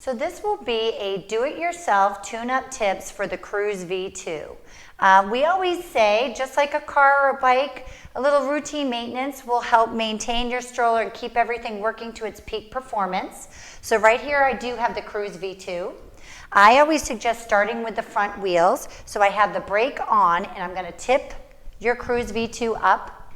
So this will be a do-it-yourself tune-up tips for the Cruise V2. We always say, just like a car or a bike, a little routine maintenance will help maintain your stroller and keep everything working to its peak performance. So right here I do have the Cruise V2. I always suggest starting with the front wheels. So I have the brake on and I'm going to tip your Cruise V2 up.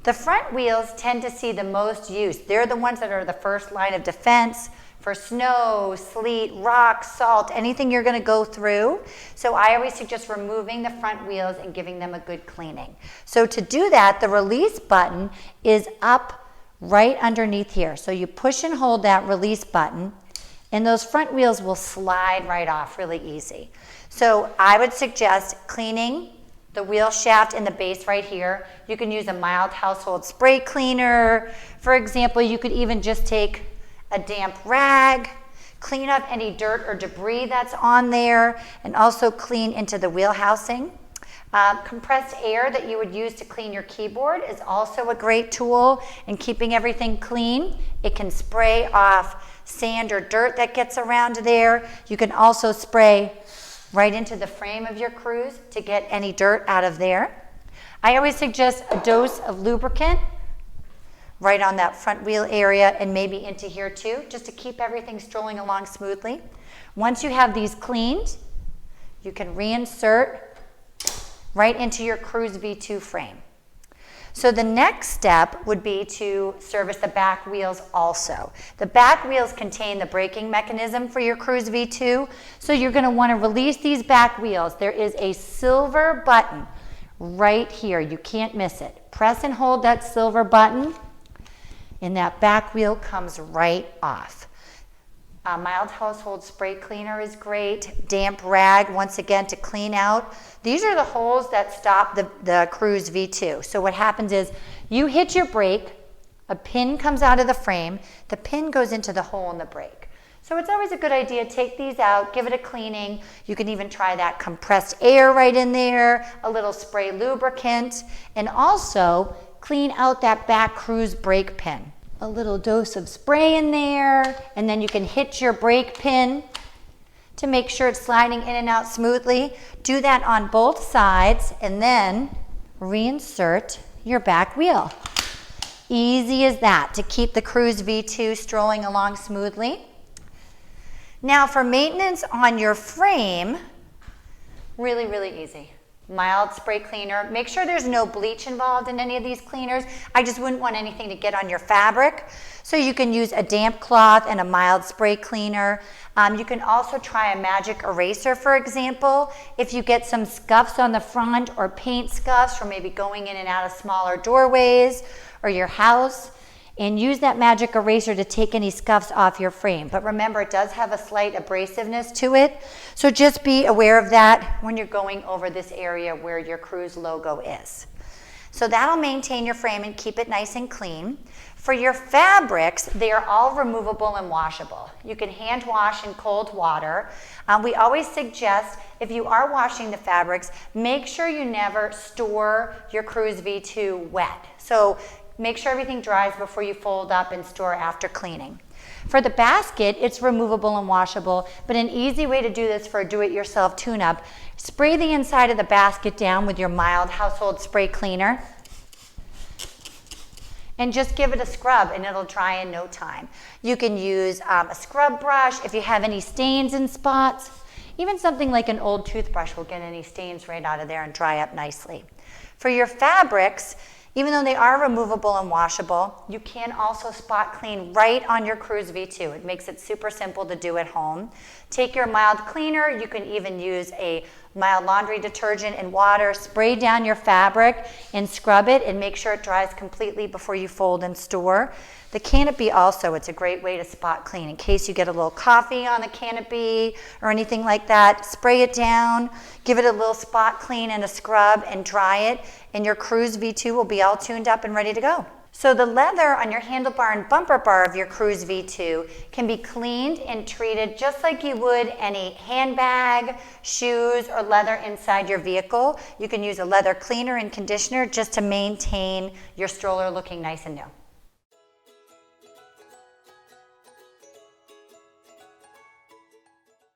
The front wheels tend to see the most use. They're the ones that are the first line of defense for snow, sleet, rock, salt, anything you're going to go through. So I always suggest removing the front wheels and giving them a good cleaning. So to do that, the release button is up right underneath here. So you push and hold that release button and those front wheels will slide right off really easy. So I would suggest cleaning the wheel shaft and the base right here. You can use a mild household spray cleaner. For example, you could even just take a damp rag, clean up any dirt or debris that's on there, and also clean into the wheel housing. Compressed air that you would use to clean your keyboard is also a great tool in keeping everything clean. It can spray off sand or dirt that gets around there. You can also spray right into the frame of your Cruise to get any dirt out of there. I always suggest a dose of lubricant right on that front wheel area and maybe into here too, just to keep everything strolling along smoothly. Once you have these cleaned, you can reinsert right into your Cruise V2 frame. So the next step would be to service the back wheels also. The back wheels contain the braking mechanism for your Cruise V2, so you're going to want to release these back wheels. There is a silver button right here. You can't miss it. Press and hold that silver button, and that back wheel comes right off. A mild household spray cleaner is great. Damp rag, once again, to clean out. These are the holes that stop the Cruise V2. So what happens is you hit your brake, a pin comes out of the frame, the pin goes into the hole in the brake. So it's always a good idea, take these out, give it a cleaning. You can even try that compressed air right in there, a little spray lubricant, and also clean out that back Cruise brake pin. A little dose of spray in there, and then you can hit your brake pin to make sure it's sliding in and out smoothly. Do that on both sides, and then reinsert your back wheel. Easy as that to keep the Cruise V2 strolling along smoothly. Now for maintenance on your frame, really, really easy. Mild spray cleaner. Make sure there's no bleach involved in any of these cleaners. I just wouldn't want anything to get on your fabric. So you can use a damp cloth and a mild spray cleaner. You can also try a magic eraser, for example. If you get some scuffs on the front or paint scuffs from maybe going in and out of smaller doorways or your house, and use that magic eraser to take any scuffs off your frame. But remember, it does have a slight abrasiveness to it, so just be aware of that when you're going over this area where your Cruise logo is. So that'll maintain your frame and keep it nice and clean. For your fabrics, they are all removable and washable. You can hand wash in cold water. We always suggest, if you are washing the fabrics, make sure you never store your Cruise V2 wet. So make sure everything dries before you fold up and store after cleaning. For the basket, it's removable and washable, but an easy way to do this for a do-it-yourself tune-up, spray the inside of the basket down with your mild household spray cleaner and just give it a scrub and it'll dry in no time. You can use a scrub brush if you have any stains and spots. Even something like an old toothbrush will get any stains right out of there and dry up nicely. For your fabrics, even though they are removable and washable, you can also spot clean right on your Cruise V2. It makes it super simple to do at home. Take your mild cleaner. You can even use a mild laundry detergent and water. Spray down your fabric and scrub it and make sure it dries completely before you fold and store. The canopy also, it's a great way to spot clean. In case you get a little coffee on the canopy or anything like that, spray it down, give it a little spot clean and a scrub and dry it, and your Cruise V2 will be all tuned up and ready to go. So the leather on your handlebar and bumper bar of your Cruise V2 can be cleaned and treated just like you would any handbag, shoes, or leather inside your vehicle. You can use a leather cleaner and conditioner just to maintain your stroller looking nice and new.